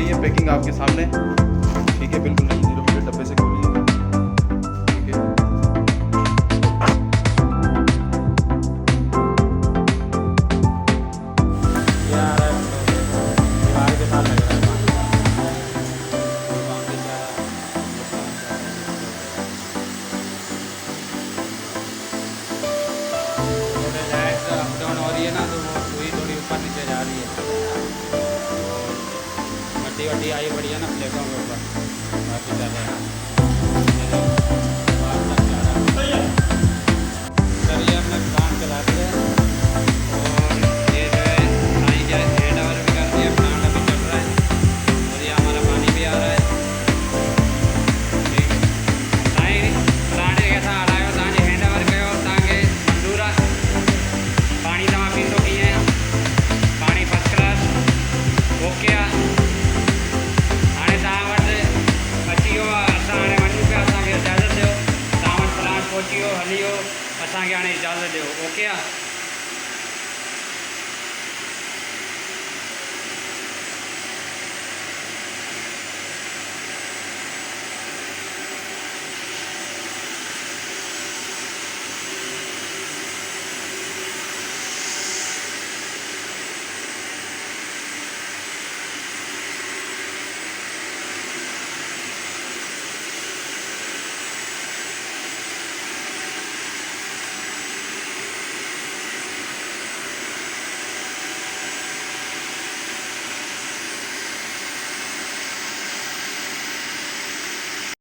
रही है पैकिंग आपके सामने, ठीक है, बिल्कुल नहीं 0 मीटर डब्बे से खोली है, ठीक है। दीवार के साथ लग रहा है अप डाउन हो रही है ना, तो वो पूरी थोड़ी ऊपर नीचे जा रही है। मट्टी वट्टी आई पड़ी है ना प्लेटों के ऊपर, बाकी ज़्यादा सर ये हमने प्लांट चला दिया है और ये जो है पानी क्या हैंड ओवर भी कर दिया, प्लांट अभी चल रहा है और ये हमारा पानी भी आ रहा है, ठीक है। प्लांट कैसा आ रहा है तव्हांजे हैंड ओवर कयो, तव्हांखे मंज़ूर आहे, पानी तव्हां पीतो कीअं आहे, पानी फर्स्ट क्लास ओके आहे। हाणे तव्हां वटि अची वियो आहे, असां हाणे वञूं पिया, असांखे इजाज़त ॾियो, तव्हां वटि प्लांट पहुची वियो, हली वियो, असांखे हाणे इजाज़त ॾियो, ओके आहे।